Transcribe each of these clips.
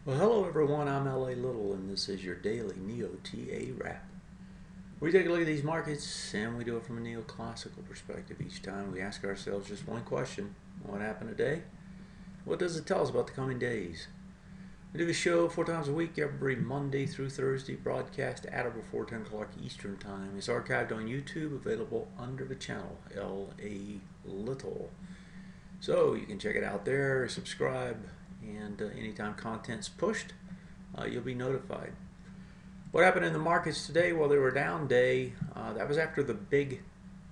Well, hello everyone, I'm LA Little and this is your daily NeoTA Wrap. We take a look at these markets and we do it from a neoclassical perspective each time. We ask ourselves just one question: what happened today? What does it tell us about the coming days? We do a show 4 times a week, every Monday through Thursday, broadcast at or before 10 o'clock Eastern Time. It's archived on YouTube, available under the channel LA Little. So you can check it out there, subscribe, and anytime content's pushed, you'll be notified. What happened in the markets today? Well, they were down day. That was after the big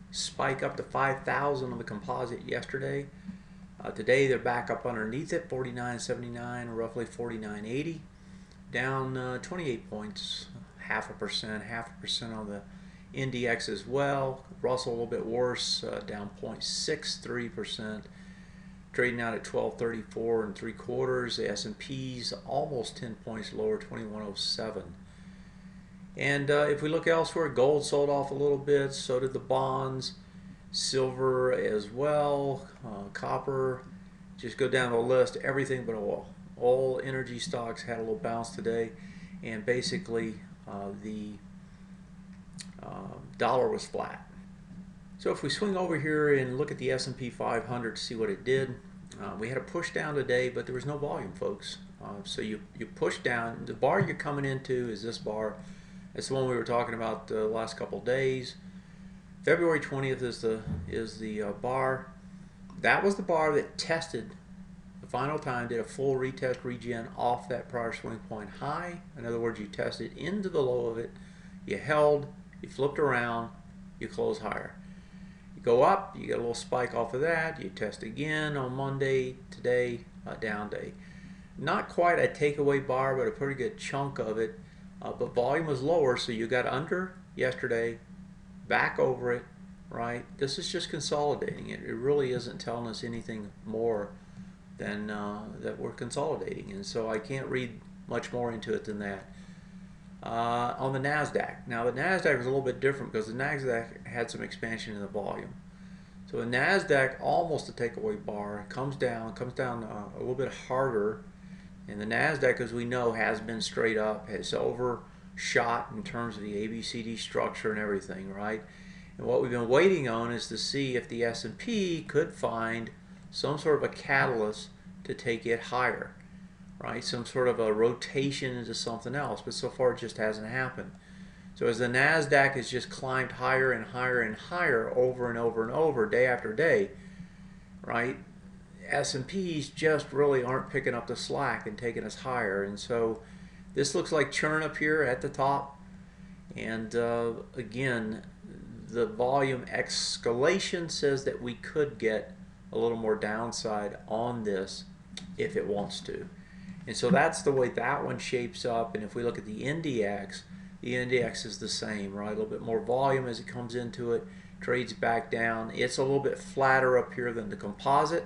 spike up to 5,000 on the composite yesterday. Today they're back up underneath it, 49.79, roughly 49.80, down 28 points, half a percent on the NDX as well. Russell a little bit worse, down 0.63%. Trading out at 1234 and 3/4. The S&P's almost 10 points lower, 2107. And if we look elsewhere, gold sold off a little bit, so did the bonds, silver as well, copper. Just go down the list, everything but oil. All energy stocks had a little bounce today, and basically the dollar was flat. So if we swing over here and look at the S&P 500 to see what it did, we had a push down today, but there was no volume, folks. So you push down. The bar you're coming into is this bar. It's the one we were talking about the last couple of days. February 20th is the bar. That was the bar that tested the final time, did a full retest regen off that prior swing point high. In other words, you tested into the low of it, you held, you flipped around, you closed higher. Go up, you get a little spike off of that, you test again on Monday, today, down day. Not quite a takeaway bar, but a pretty good chunk of it. But volume was lower, so you got under yesterday, back over it, right? This is just consolidating it. It really isn't telling us anything more than that we're consolidating. And so I can't read much more into it than that. On the NASDAQ. Now the NASDAQ was a little bit different because the NASDAQ had some expansion in the volume. So the NASDAQ, almost a takeaway bar, comes down a little bit harder. And the NASDAQ, as we know, has been straight up, has overshot in terms of the ABCD structure and everything, right? And what we've been waiting on is to see if the S&P could find some sort of a catalyst to take it higher. Right, some sort of a rotation into something else, but so far it just hasn't happened. So as the NASDAQ has just climbed higher and higher and higher over and over and over, day after day, right, S&Ps just really aren't picking up the slack and taking us higher. And so this looks like churn up here at the top. And again, the volume escalation says that we could get a little more downside on this if it wants to. And so that's the way that one shapes up. And if we look at the index is the same, right? A little bit more volume as it comes into it, trades back down. It's a little bit flatter up here than the composite.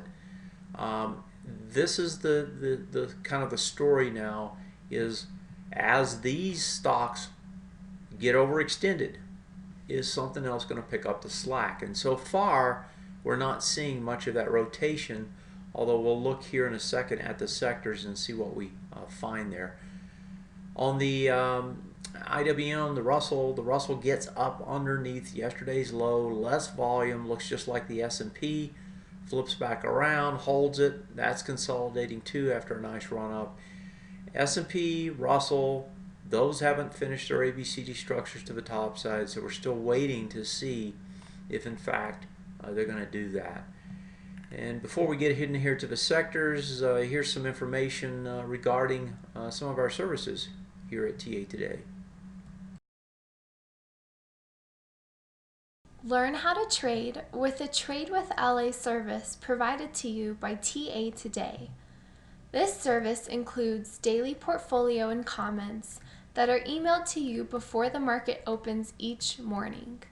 This is the kind of the story now, is as these stocks get overextended, is something else going to pick up the slack? And so far, we're not seeing much of that rotation, although we'll look here in a second at the sectors and see what we find there. On the IWM, the Russell gets up underneath yesterday's low, less volume, looks just like the S&P, flips back around, holds it. That's consolidating too after a nice run up. S&P, Russell, those haven't finished their ABCD structures to the top side, so we're still waiting to see if in fact they're going to do that. And before we get hidden here to the sectors, here's some information regarding some of our services here at TA Today. Learn how to trade with the Trade with LA service provided to you by TA Today. This service includes daily portfolio and comments that are emailed to you before the market opens each morning.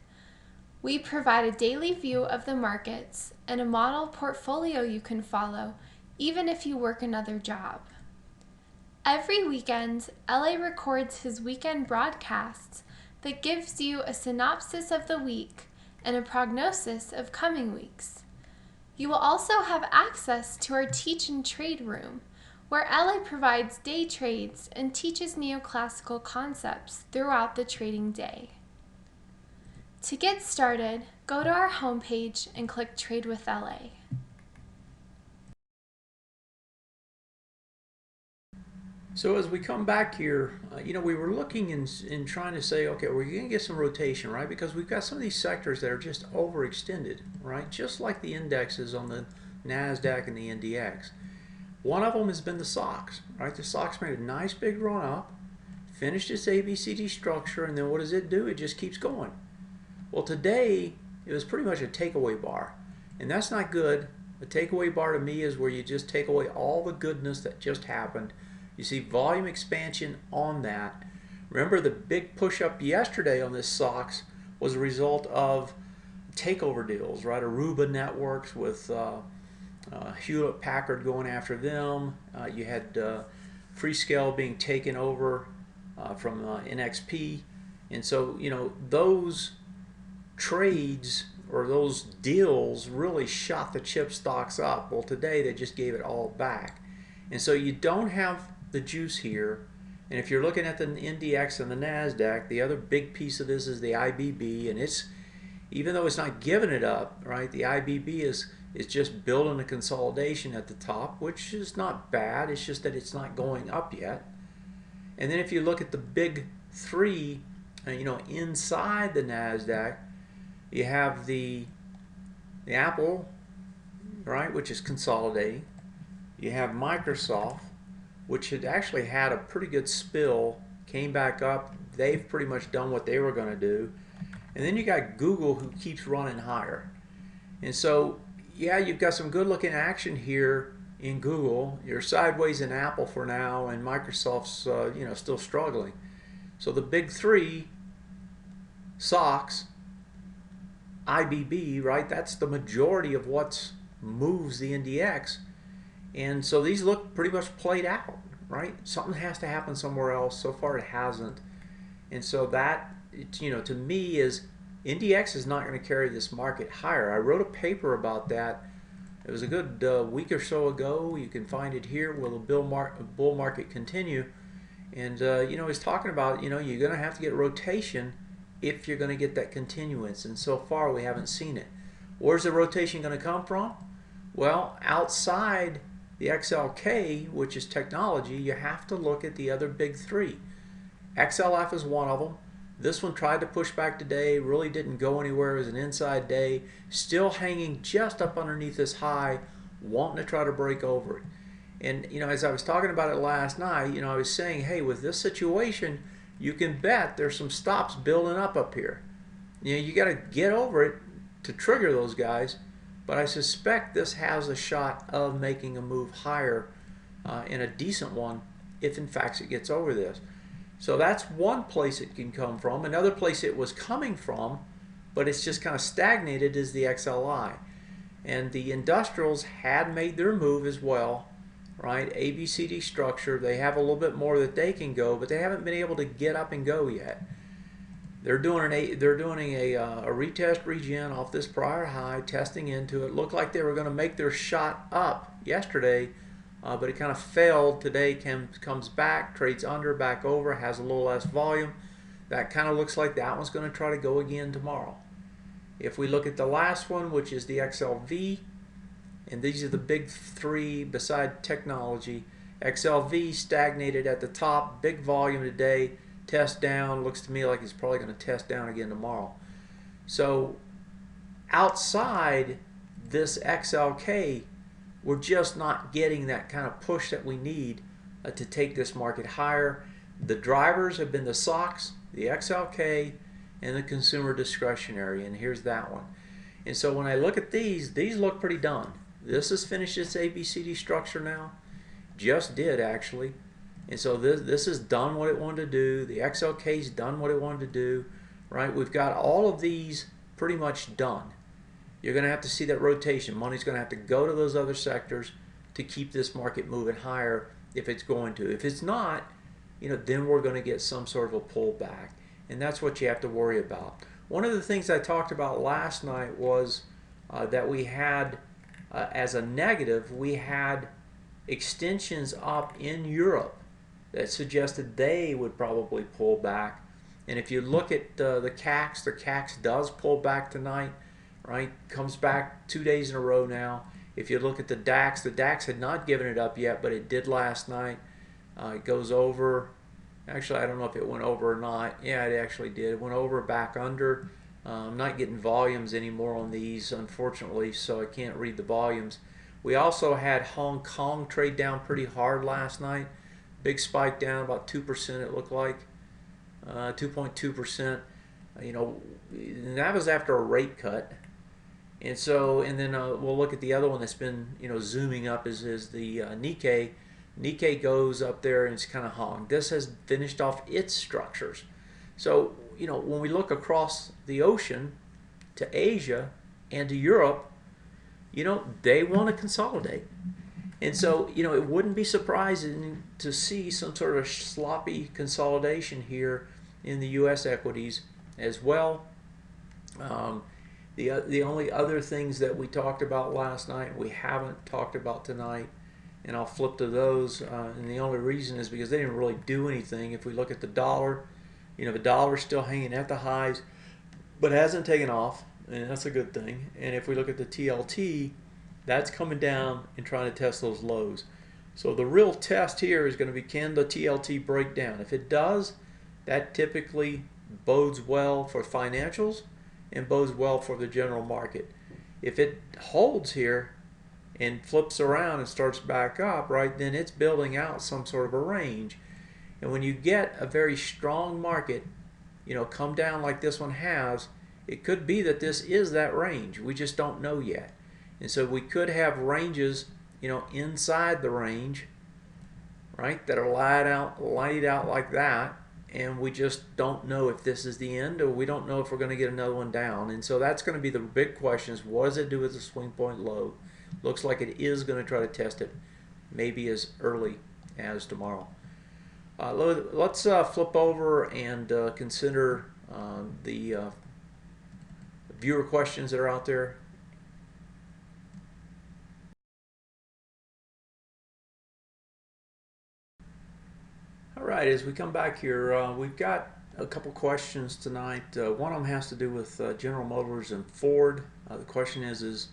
We provide a daily view of the markets and a model portfolio you can follow even if you work another job. Every weekend, LA records his weekend broadcasts that gives you a synopsis of the week and a prognosis of coming weeks. You will also have access to our Teach and Trade room, where Ally provides day trades and teaches neoclassical concepts throughout the trading day. To get started, go to our homepage and click Trade with LA. So as we come back here, we were looking and trying to say, okay, we're going to get some rotation, right? Because we've got some of these sectors that are just overextended, right? Just like the indexes on the NASDAQ and the NDX. One of them has been the SOX, right? The SOX made a nice big run up, finished its ABCD structure, and then what does it do? It just keeps going. Well, today it was pretty much a takeaway bar, and that's not good. A takeaway bar to me is where you just take away all the goodness that just happened. You see volume expansion on that. Remember, the big push up yesterday on this SOX was a result of takeover deals, right? Aruba Networks with Hewlett Packard going after them. You had Freescale being taken over from NXP. And so, those trades or those deals really shot the chip stocks up. Well, today they just gave it all back. And so you don't have the juice here. And if you're looking at the NDX and the NASDAQ, the other big piece of this is the IBB, and it's, even though it's not giving it up, right, the IBB is just building a consolidation at the top, which is not bad. It's just that it's not going up yet. And then if you look at the big three, inside the NASDAQ, you have the Apple, right, which is consolidating. You have Microsoft, which had actually had a pretty good spill, came back up. They've pretty much done what they were going to do. And then you got Google, who keeps running higher. And so, yeah, you've got some good looking action here in Google. You're sideways in Apple for now, and Microsoft's still struggling. So the big three, SOX, IBB, right, that's the majority of what moves the NDX. And so these look pretty much played out, right? Something has to happen somewhere else. So far it hasn't. And so that, to me, is NDX is not going to carry this market higher. I wrote a paper about that. It was a good week or so ago. You can find it here. Will the bull market continue? And, he's talking about, you're going to have to get rotation if you're going to get that continuance. And so far we haven't seen it. Where's the rotation going to come from? Well, outside the XLK, which is technology, you have to look at the other big three. XLF is one of them. This one tried to push back today, really didn't go anywhere. It was an inside day, still hanging just up underneath this high, wanting to try to break over it. And as I was talking about it last night, I was saying, hey, with this situation, you can bet there's some stops building up here. You got to get over it to trigger those guys. But I suspect this has a shot of making a move higher, and a decent one, if in fact it gets over this. So that's one place it can come from. Another place it was coming from, but it's just kind of stagnated, is the XLI. And the industrials had made their move as well, right? ABCD structure. They have a little bit more that they can go, but they haven't been able to get up and go yet. They're doing a retest regen off this prior high, testing into it. Looked like they were going to make their shot up yesterday, but it kind of failed. Today comes back, trades under, back over, has a little less volume. That kind of looks like that one's going to try to go again tomorrow. If we look at the last one, which is the XLV, and these are the big three beside technology. XLV stagnated at the top, big volume today. Test down, looks to me like he's probably going to test down again tomorrow. So outside this XLK, we're just not getting that kind of push that we need to take this market higher. The drivers have been the SOX, the XLK, and the consumer discretionary, and here's that one. And so when I look at these look pretty done. This has finished its ABCD structure now. Just did, actually. And so this has done what it wanted to do. The XLK's done what it wanted to do, right? We've got all of these pretty much done. You're going to have to see that rotation. Money's going to have to go to those other sectors to keep this market moving higher if it's going to. If it's not, then we're going to get some sort of a pullback. And that's what you have to worry about. One of the things I talked about last night was that we had, as a negative, we had extensions up in Europe that suggested they would probably pull back. And if you look at the CAC does pull back tonight, right? Comes back 2 days in a row now. If you look at the DAX had not given it up yet, but it did last night. It goes over. Actually, I don't know if it went over or not. Yeah, it actually did. It went over, back under. I'm not getting volumes anymore on these, unfortunately, so I can't read the volumes. We also had Hong Kong trade down pretty hard last night. Big spike down, about 2% it looked like. 2.2%. You know, and that was after a rate cut. And so, and then we'll look at the other one that's been, you know, zooming up is the Nikkei. Nikkei goes up there and it's kind of hung. This has finished off its structures. So, you know, when we look across the ocean to Asia and to Europe, you know, they want to consolidate. And so, you know, it wouldn't be surprising to see some sort of sloppy consolidation here in the U.S. equities as well. The only other things that we talked about last night, we haven't talked about tonight, and I'll flip to those. And the only reason is because they didn't really do anything. If we look at the dollar, you know, the dollar's still hanging at the highs, but hasn't taken off, and that's a good thing. And if we look at the TLT, that's coming down and trying to test those lows. So the real test here is going to be, can the TLT break down? If it does, that typically bodes well for financials and bodes well for the general market. If it holds here and flips around and starts back up, right, then it's building out some sort of a range. And when you get a very strong market, you know, come down like this one has, it could be that this is that range. We just don't know yet. And so we could have ranges, you know, inside the range, right, that are lighted out like that, and we just don't know if this is the end, or we don't know if we're going to get another one down. And so that's going to be the big question, is what does it do with the swing point low? Looks like it is going to try to test it, maybe as early as tomorrow. Let's flip over and consider the viewer questions that are out there. All right, as we come back here, we've got a couple questions tonight. One of them has to do with General Motors and Ford. The question is,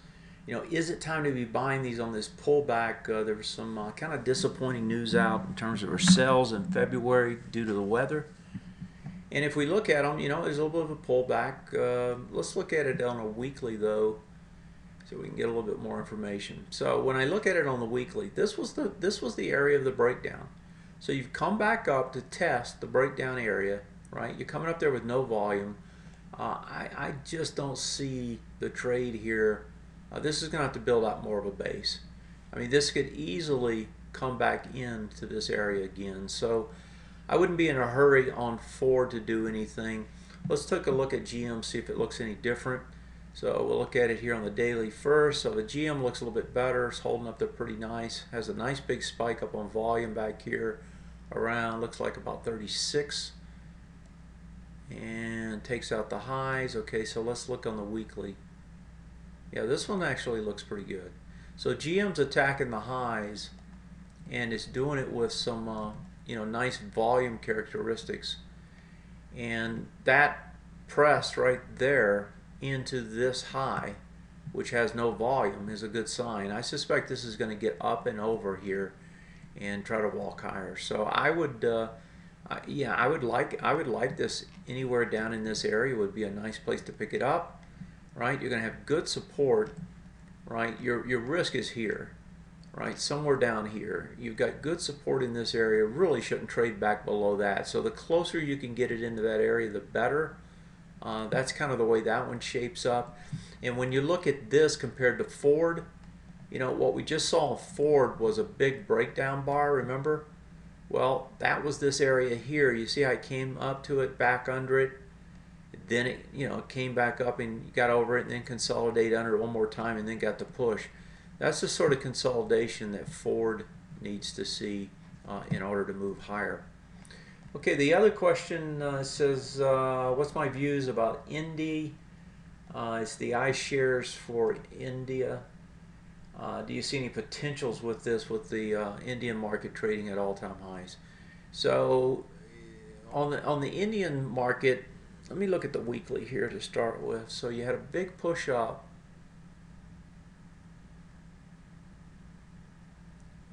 you know, is it time to be buying these on this pullback? There was some kind of disappointing news out in terms of our sales in February due to the weather. And if we look at them, you know, there's a little bit of a pullback. Let's look at it on a weekly though, so we can get a little bit more information. So when I look at it on the weekly, this was the area of the breakdown. So you've come back up to test the breakdown area, right? You're coming up there with no volume. I just don't see the trade here. This is going to have to build out more of a base. I mean, this could easily come back into this area again. So I wouldn't be in a hurry on Ford to do anything. Let's take a look at GM, see if it looks any different. So we'll look at it here on the daily first. So the GM looks a little bit better. It's holding up there pretty nice. Has a nice big spike up on volume back here around, looks like about 36. And takes out the highs. Okay, so let's look on the weekly. Yeah, this one actually looks pretty good. So GM's attacking the highs, and it's doing it with some you know, nice volume characteristics. And that pressed right there into this high, which has no volume, is a good sign. I suspect this is going to get up and over here and try to walk higher. So I would, yeah, I would like this anywhere down in this area would be a nice place to pick it up, right? You're going to have good support, right? Your risk is here, right? Somewhere down here. You've got good support in this area. Really shouldn't trade back below that. So the closer you can get it into that area, the better. That's kind of the way that one shapes up. And when you look at this compared to Ford, you know, what we just saw Ford was a big breakdown bar, remember? Well, that was this area here. You see how it came up to it, back under it, then it, you know, came back up and got over it and then consolidated under it one more time and then got the push. That's the sort of consolidation that Ford needs to see in order to move higher. Okay, the other question says, what's my views about Indy? It's the iShares for India. Do you see any potentials with this, with the Indian market trading at all-time highs? So on the Indian market, let me look at the weekly here to start with. So you had a big push up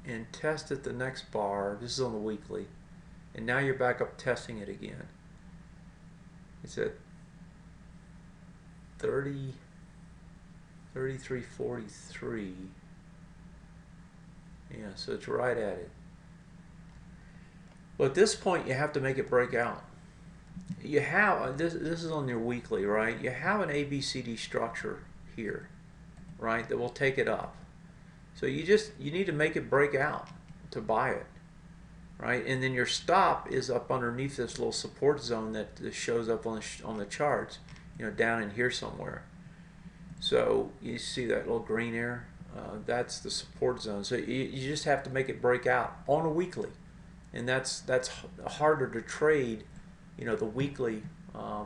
and tested the next bar. This is on the weekly, and now you're back up testing it again. It's at 33.43. Yeah, so it's right at it. Well, at this point, you have to make it break out. You have this is on your weekly, right? You have an ABCD structure here, right, that will take it up. So you need to make it break out to buy it, right? And then your stop is up underneath this little support zone that shows up on the charts, down in here somewhere. So you see that little green area? That's the support zone. So you just have to make it break out on a weekly, and that's harder to trade, the weekly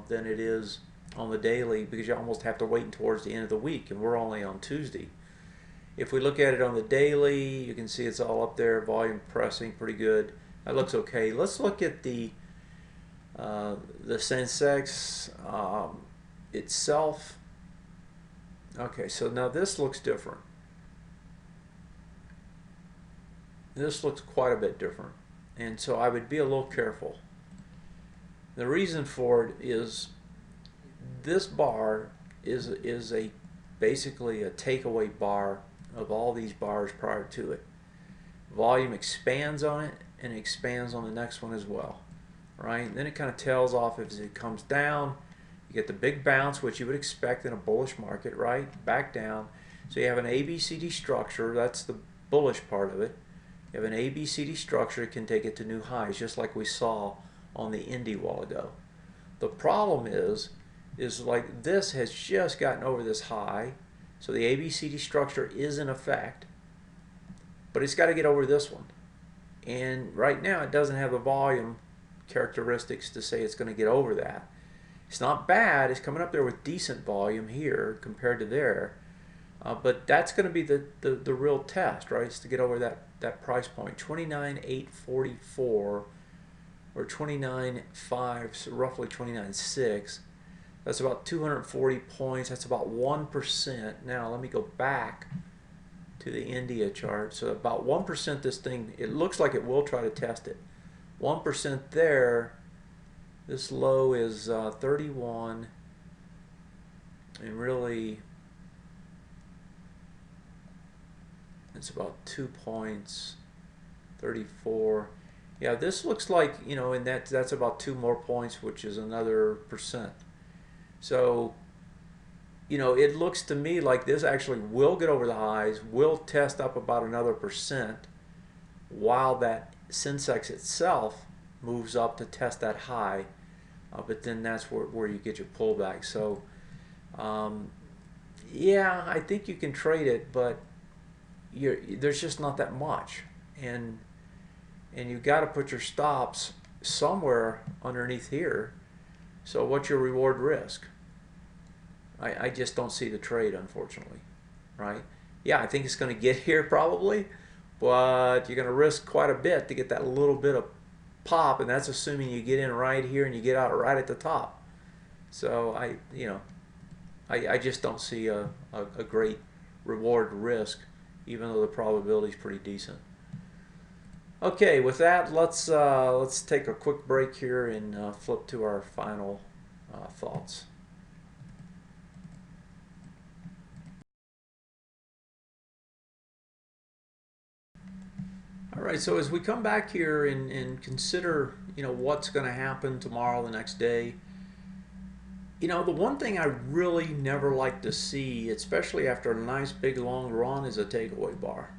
than it is on the daily, because you almost have to wait towards the end of the week, and we're only on Tuesday. If we look at it on the daily, you can see it's all up there, volume pressing pretty good. That looks okay. Let's look at the Sensex itself. Okay, so now this looks different. This looks quite a bit different, and so I would be a little careful. The reason for it is this bar is basically a takeaway bar of all these bars prior to it. Volume expands on it, and it expands on the next one as well, right? And then it kind of tails off as it comes down. You get the big bounce, which you would expect in a bullish market, right? Back down. So you have an ABCD structure. That's the bullish part of it. You have an ABCD structure. It can take it to new highs, just like we saw on the Indy a while ago. The problem is like this has just gotten over this high. So the ABCD structure is in effect, but it's got to get over this one. And right now it doesn't have the volume characteristics to say it's going to get over that. It's not bad. It's coming up there with decent volume here compared to there. But that's going to be the real test, right? It's to get over that price point, 29,844 or 29.5, so roughly 29.6. That's about 240 points. That's about 1%. Now let me go back to the India chart. So about 1% this thing, it looks like it will try to test it. 1% there. This low is 31, and really it's about 2 points, 34. Yeah, this looks like, and that's about 2 more points, which is another percent. So, it looks to me like this actually will get over the highs, will test up about another percent, while that Sensex itself moves up to test that high. But then that's where you get your pullback. So, yeah, I think you can trade it, but there's just not that much. And you've got to put your stops somewhere underneath here. So what's your reward risk? I just don't see the trade, unfortunately, right? Yeah, I think it's going to get here probably, but you're going to risk quite a bit to get that little bit of pop, and that's assuming you get in right here and you get out right at the top. So I just don't see a great reward risk, even though the probability is pretty decent. Okay, with that, let's take a quick break here and flip to our final thoughts. All right, so as we come back here and consider, what's going to happen tomorrow, the next day, the one thing I really never like to see, especially after a nice big long run, is a takeaway bar.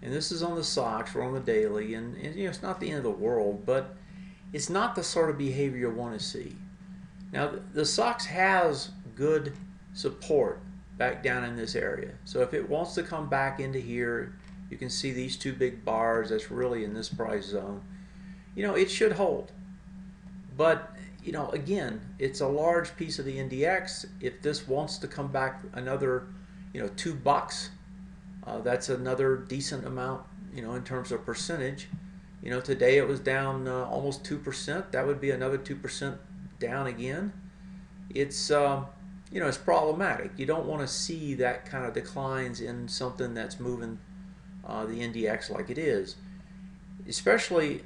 And this is on the SOX, we're on the daily, and it's not the end of the world, but it's not the sort of behavior you want to see. Now, the SOX has good support back down in this area. So if it wants to come back into here, you can see these 2 big bars that's really in this price zone. It should hold. But, again, it's a large piece of the NDX. If this wants to come back another, $2, That's another decent amount, in terms of percentage. Today it was down almost 2%. That would be another 2% down again. It's it's problematic. You don't want to see that kind of declines in something that's moving the NDX like it is, especially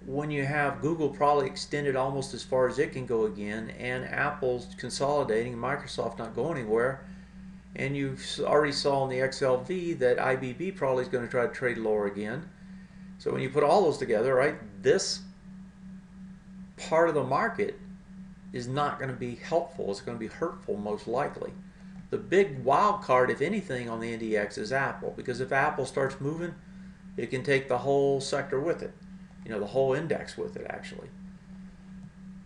when you have Google probably extended almost as far as it can go again, and Apple's consolidating, Microsoft not going anywhere, and you already saw in the XLV that IBB probably is going to try to trade lower again. So when you put all those together, right, this part of the market is not going to be helpful. It's going to be hurtful most likely. The big wild card, if anything, on the NDX is Apple, because if Apple starts moving, it can take the whole sector with it, the whole index with it actually.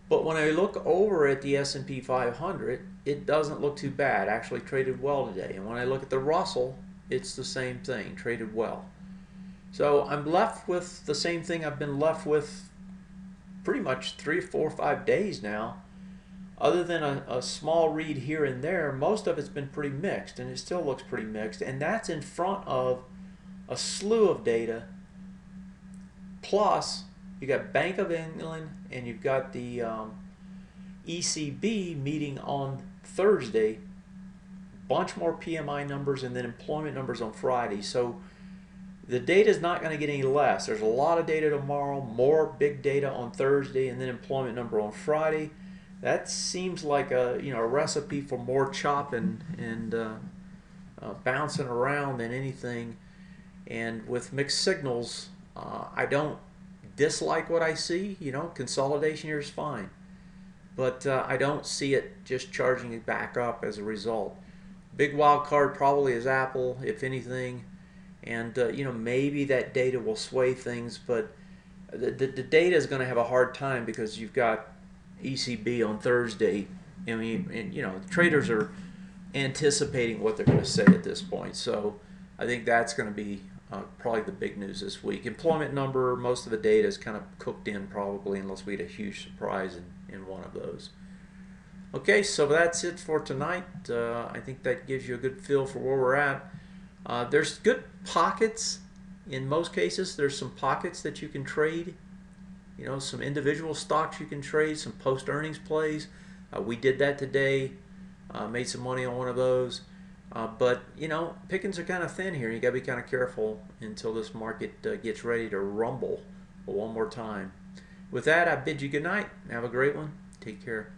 But when I look over at the S&P 500, it doesn't look too bad. Actually traded well today. And when I look at the Russell, it's the same thing, traded well. So I'm left with the same thing I've been left with pretty much 3, 4, 5 days now. Other than a small read here and there, most of it's been pretty mixed, and it still looks pretty mixed. And that's in front of a slew of data. Plus, you got Bank of England, and you've got the ECB meeting on Thursday. Bunch more PMI numbers, and then employment numbers on Friday. So the data is not going to get any less. There's a lot of data tomorrow, more big data on Thursday, and then employment number on Friday. That seems like a recipe for more chopping and bouncing around than anything. And with mixed signals, I don't dislike what I see. Consolidation here is fine, but I don't see it just charging it back up as a result. Big wild card probably is Apple, if anything, and maybe that data will sway things, but the data is going to have a hard time because you've got ECB on Thursday. The traders are anticipating what they're going to say at this point. So I think that's going to be probably the big news this week. Employment number, most of the data is kind of cooked in probably, unless we had a huge surprise in one of those. Okay, so that's it for tonight. I think that gives you a good feel for where we're at. There's good pockets. In most cases, there's some pockets that you can trade. Some individual stocks you can trade, some post-earnings plays. We did that today, made some money on one of those. But pickings are kind of thin here. You got to be kind of careful until this market gets ready to rumble one more time. With that, I bid you good night. Have a great one. Take care.